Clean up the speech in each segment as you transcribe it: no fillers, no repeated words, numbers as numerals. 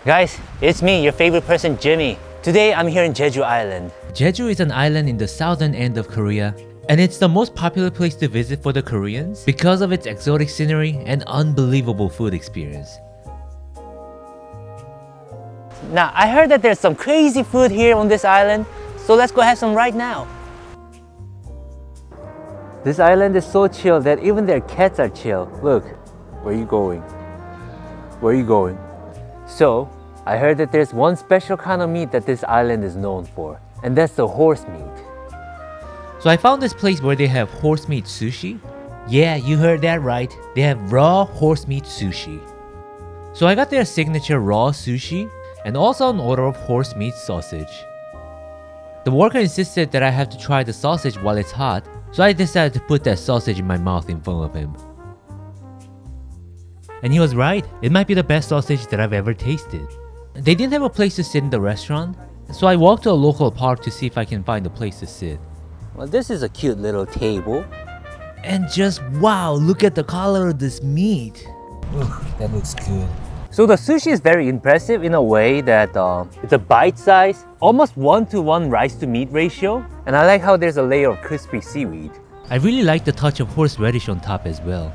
Guys, it's me, your favorite person, Jimmy. Today, I'm here in Jeju Island. Jeju is an island in the southern end of Korea, and it's the most popular place to visit for the Koreans because of its exotic scenery and unbelievable food experience. Now, I heard that there's some crazy food here on this island, so let's go have some right now. This island is so chill that even their cats are chill. Look, where are you going? Where are you going? So, I heard that there's one special kind of meat that this island is known for, and that's the horse meat. So I found this place where they have horse meat sushi. Yeah, you heard that right. They have raw horse meat sushi. So I got their signature raw sushi and also an order of horse meat sausage. The worker insisted that I have to try the sausage while it's hot, so I decided to put that sausage in my mouth in front of him. And he was right, it might be the best sausage that I've ever tasted. They didn't have a place to sit in the restaurant, so I walked to a local park to see if I can find a place to sit. Well, this is a cute little table. And just wow, look at the color of this meat. Ooh, that looks good. So the sushi is very impressive in a way that it's a bite size, almost 1-to-1 rice to meat ratio. And I like how there's a layer of crispy seaweed. I really like the touch of horseradish on top as well.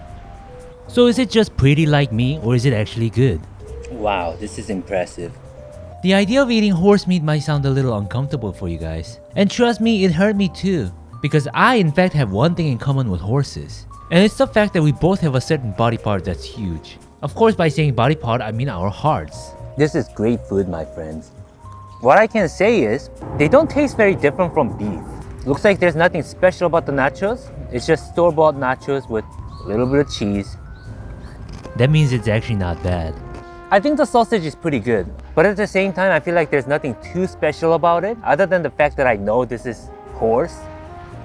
So is it just pretty like me, or is it actually good? Wow, this is impressive. The idea of eating horse meat might sound a little uncomfortable for you guys. And trust me, it hurt me too. Because I in fact have one thing in common with horses. And it's the fact that we both have a certain body part that's huge. Of course, by saying body part, I mean our hearts. This is great food, my friends. What I can say is, they don't taste very different from beef. Looks like there's nothing special about the nachos. It's just store-bought nachos with a little bit of cheese. That means it's actually not bad. I think the sausage is pretty good, but at the same time, I feel like there's nothing too special about it, other than the fact that I know this is horse.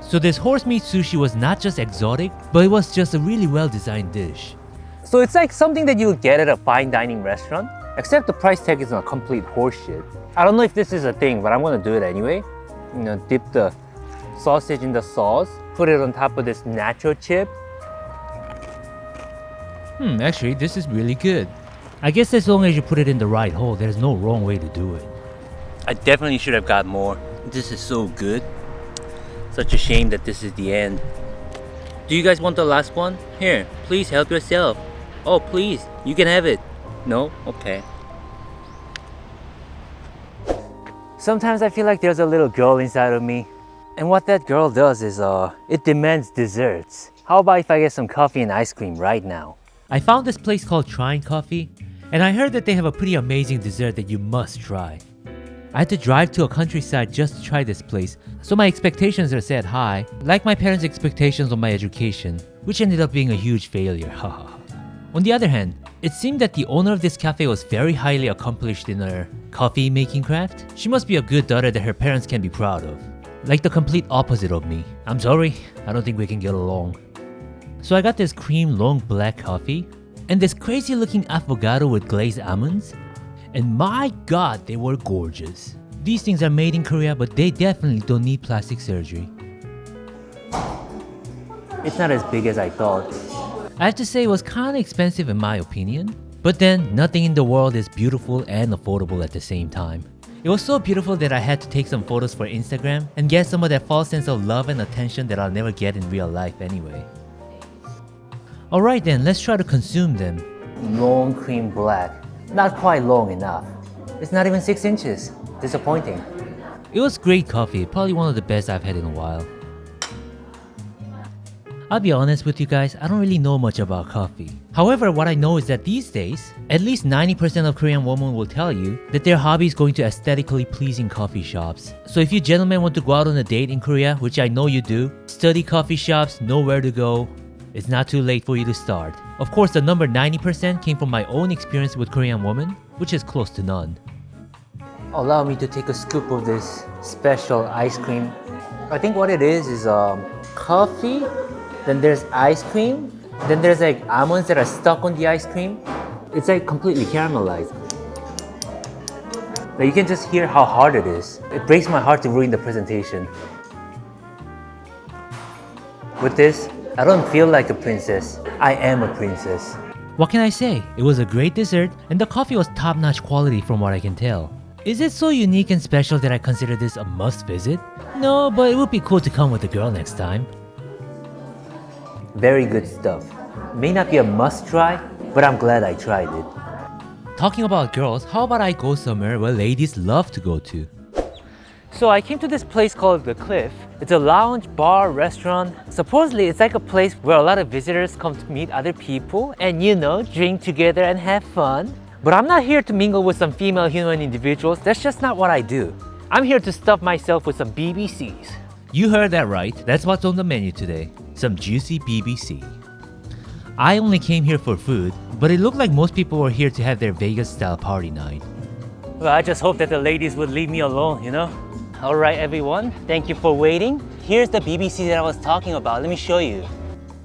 So this horse meat sushi was not just exotic, but it was just a really well-designed dish. So it's like something that you would get at a fine dining restaurant, except the price tag is a complete horseshit. I don't know if this is a thing, but I'm gonna do it anyway. You know, dip the sausage in the sauce, put it on top of this nacho chip. Actually, this is really good. I guess as long as you put it in the right hole, there's no wrong way to do it. I definitely should have got more. This is so good. Such a shame that this is the end. Do you guys want the last one? Here, please help yourself. Oh, please, you can have it. No? Okay. Sometimes I feel like there's a little girl inside of me. And what that girl does is, it demands desserts. How about if I get some coffee and ice cream right now? I found this place called Trying Coffee, and I heard that they have a pretty amazing dessert that you must try. I had to drive to a countryside just to try this place, so my expectations are set high, like my parents' expectations on my education, which ended up being a huge failure, haha. On the other hand, it seemed that the owner of this cafe was very highly accomplished in her coffee making craft. She must be a good daughter that her parents can be proud of. Like the complete opposite of me. I'm sorry, I don't think we can get along. So I got this cream long black coffee, and this crazy looking avocado with glazed almonds. And my god, they were gorgeous. These things are made in Korea, but they definitely don't need plastic surgery. It's not as big as I thought. I have to say it was kinda expensive in my opinion. But then, nothing in the world is beautiful and affordable at the same time. It was so beautiful that I had to take some photos for Instagram and get some of that false sense of love and attention that I'll never get in real life anyway. Alright then, let's try to consume them. Long cream black. Not quite long enough. It's not even 6 inches. Disappointing. It was great coffee, probably one of the best I've had in a while. I'll be honest with you guys, I don't really know much about coffee. However, what I know is that these days, at least 90% of Korean women will tell you that their hobby is going to aesthetically pleasing coffee shops. So if you gentlemen want to go out on a date in Korea, which I know you do, study coffee shops, know where to go, it's not too late for you to start. Of course, the number 90% came from my own experience with Korean women, which is close to none. Allow me to take a scoop of this special ice cream. I think what it is coffee, then there's ice cream, then there's like almonds that are stuck on the ice cream. It's like completely caramelized. But you can just hear how hard it is. It breaks my heart to ruin the presentation. With this, I don't feel like a princess. I am a princess. What can I say? It was a great dessert and the coffee was top-notch quality from what I can tell. Is it so unique and special that I consider this a must visit? No, but it would be cool to come with a girl next time. Very good stuff. May not be a must try, but I'm glad I tried it. Talking about girls, how about I go somewhere where ladies love to go to? So I came to this place called The Cliff. It's a lounge, bar, restaurant. Supposedly it's like a place where a lot of visitors come to meet other people and drink together and have fun. But I'm not here to mingle with some female human individuals. That's just not what I do. I'm here to stuff myself with some BBCs. You heard that right. That's what's on the menu today. Some juicy BBC. I only came here for food, but it looked like most people were here to have their Vegas-style party night. Well, I just hope that the ladies would leave me alone, Alright everyone, thank you for waiting. Here's the BBC that I was talking about. Let me show you.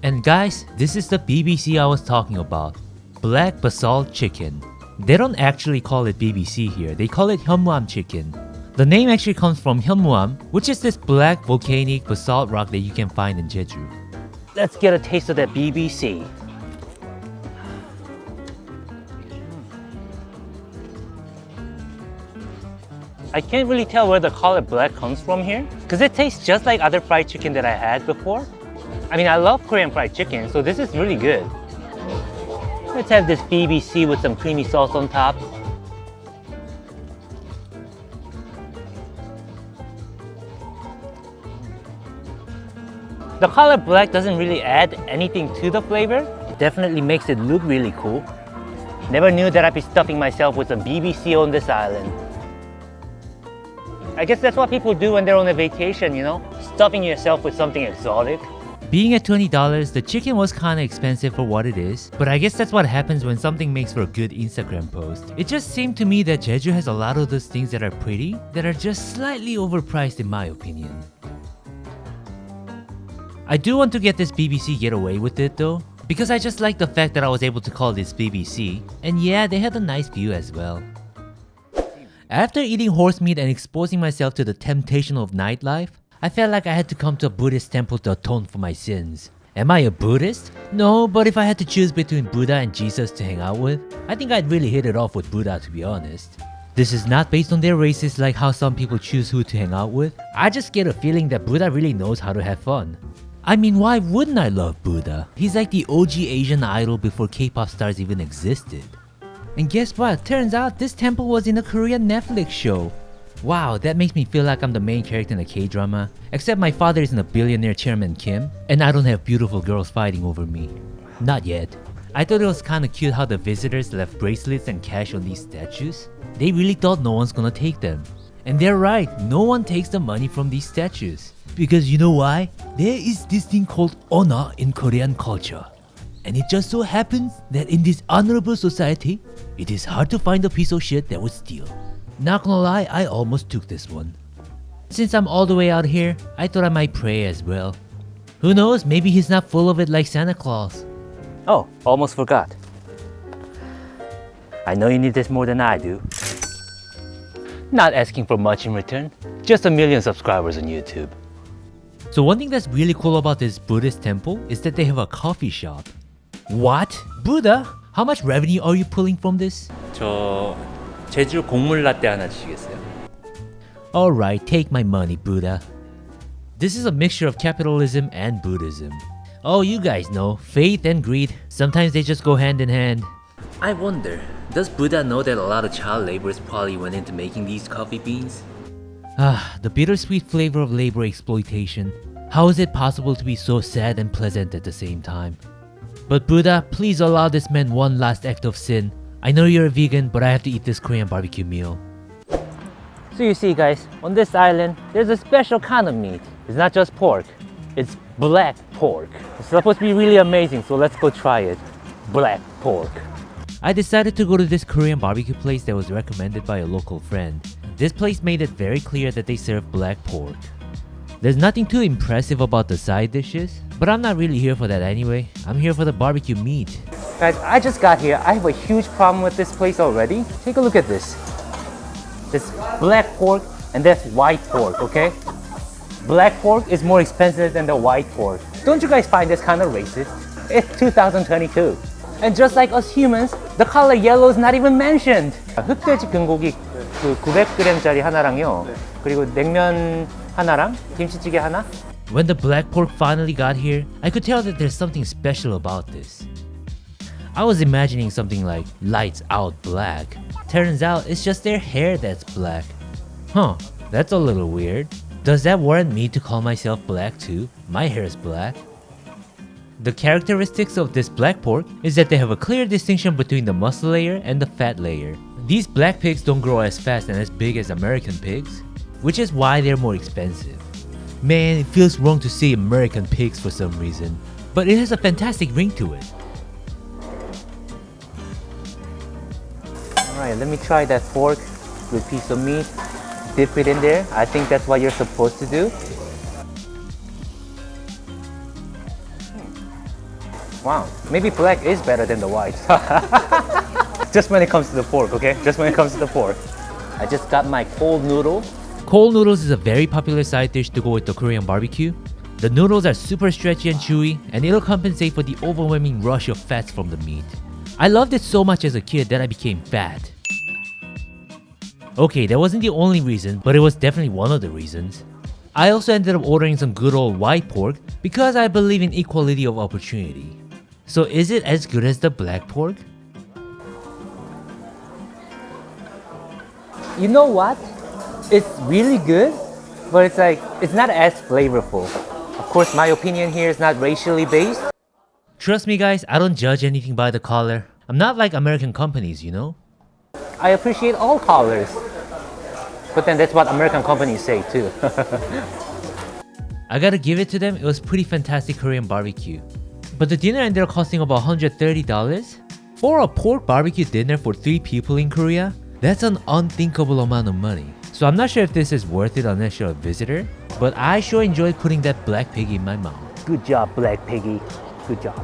And guys, this is the BBC I was talking about. Black basalt chicken. They don't actually call it BBC here, they call it Hyunmuam chicken. The name actually comes from Hyunmuam, which is this black volcanic basalt rock that you can find in Jeju. Let's get a taste of that BBC. I can't really tell where the color black comes from here because it tastes just like other fried chicken that I had before. I mean, I love Korean fried chicken, so this is really good. Let's have this BBC with some creamy sauce on top. The color black doesn't really add anything to the flavor. It definitely makes it look really cool. Never knew that I'd be stuffing myself with some BBC on this island. I guess that's what people do when they're on a vacation, Stuffing yourself with something exotic. Being at $20, the chicken was kinda expensive for what it is, but I guess that's what happens when something makes for a good Instagram post. It just seemed to me that Jeju has a lot of those things that are pretty, that are just slightly overpriced in my opinion. I do want to get this BBC get away with it though, because I just like the fact that I was able to call this BBC, and yeah, they had a nice view as well. After eating horse meat and exposing myself to the temptation of nightlife, I felt like I had to come to a Buddhist temple to atone for my sins. Am I a Buddhist? No, but if I had to choose between Buddha and Jesus to hang out with, I think I'd really hit it off with Buddha to be honest. This is not based on their races like how some people choose who to hang out with. I just get a feeling that Buddha really knows how to have fun. I mean, why wouldn't I love Buddha? He's like the OG Asian idol before K-pop stars even existed. And guess what? Turns out this temple was in a Korean Netflix show. Wow, that makes me feel like I'm the main character in a K-drama. Except my father isn't a billionaire chairman Kim, and I don't have beautiful girls fighting over me. Not yet. I thought it was kinda cute how the visitors left bracelets and cash on these statues. They really thought no one's gonna take them. And they're right, no one takes the money from these statues. Because you know why? There is this thing called honor in Korean culture. And it just so happens that in this honorable society, it is hard to find a piece of shit that would steal. Not gonna lie, I almost took this one. Since I'm all the way out here, I thought I might pray as well. Who knows, maybe he's not full of it like Santa Claus. Oh, almost forgot. I know you need this more than I do. Not asking for much in return, just 1 million subscribers on YouTube. So one thing that's really cool about this Buddhist temple is that they have a coffee shop. What? Buddha? How much revenue are you pulling from this? 저 제주 곡물 라떼 하나 주시겠어요? Alright, take my money, Buddha. This is a mixture of capitalism and Buddhism. Oh, you guys know, faith and greed, sometimes they just go hand in hand. I wonder, does Buddha know that a lot of child laborers probably went into making these coffee beans? Ah, the bittersweet flavor of labor exploitation. How is it possible to be so sad and pleasant at the same time? But Buddha, please allow this man one last act of sin. I know you're a vegan, but I have to eat this Korean barbecue meal. So you see guys, on this island, there's a special kind of meat. It's not just pork, it's black pork. It's supposed to be really amazing, so let's go try it. Black pork. I decided to go to this Korean barbecue place that was recommended by a local friend. This place made it very clear that they serve black pork. There's nothing too impressive about the side dishes, but I'm not really here for that anyway. I'm here for the barbecue meat. Guys, I just got here. I have a huge problem with this place already. Take a look at this. This black pork and that's white pork, okay? Black pork is more expensive than the white pork. Don't you guys find this kind of racist? It's 2022. And just like us humans, the color yellow is not even mentioned. 흑돼지 근고기 그 900g짜리 하나랑요. 그리고 냉면 하나랑 김치찌개 하나. When the black pork finally got here, I could tell that there's something special about this. I was imagining something like lights out black. Turns out it's just their hair that's black. Huh, that's a little weird. Does that warrant me to call myself black too? My hair is black. The characteristics of this black pork is that they have a clear distinction between the muscle layer and the fat layer. These black pigs don't grow as fast and as big as American pigs, which is why they're more expensive. Man, it feels wrong to say American pigs for some reason, but it has a fantastic ring to it. Alright, let me try that pork with piece of meat. Dip it in there. I think that's what you're supposed to do. Wow, maybe black is better than the white. Just when it comes to the pork, okay? Just when it comes to the pork. I just got my cold noodle. Cold noodles is a very popular side dish to go with the Korean barbecue. The noodles are super stretchy and chewy, and it'll compensate for the overwhelming rush of fats from the meat. I loved it so much as a kid that I became fat. Okay, that wasn't the only reason, but it was definitely one of the reasons. I also ended up ordering some good old white pork because I believe in equality of opportunity. So is it as good as the black pork? You know what? It's really good, but it's not as flavorful. Of course, my opinion here is not racially based. Trust me guys, I don't judge anything by the color. I'm not like American companies, you know? I appreciate all colors. But then that's what American companies say too. I gotta give it to them, it was pretty fantastic Korean barbecue. But the dinner ended up costing about $130? For a pork barbecue dinner for 3 people in Korea? That's an unthinkable amount of money. So I'm not sure if this is worth it unless you're a visitor, but I sure enjoyed putting that black piggy in my mouth. Good job, Black Piggy. Good job.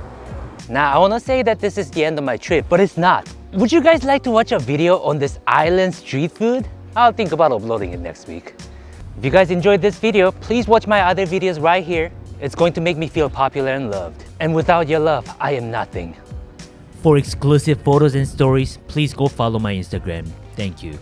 Now, I want to say that this is the end of my trip, but it's not. Would you guys like to watch a video on this island street food? I'll think about uploading it next week. If you guys enjoyed this video, please watch my other videos right here. It's going to make me feel popular and loved. And without your love, I am nothing. For exclusive photos and stories, please go follow my Instagram. Thank you.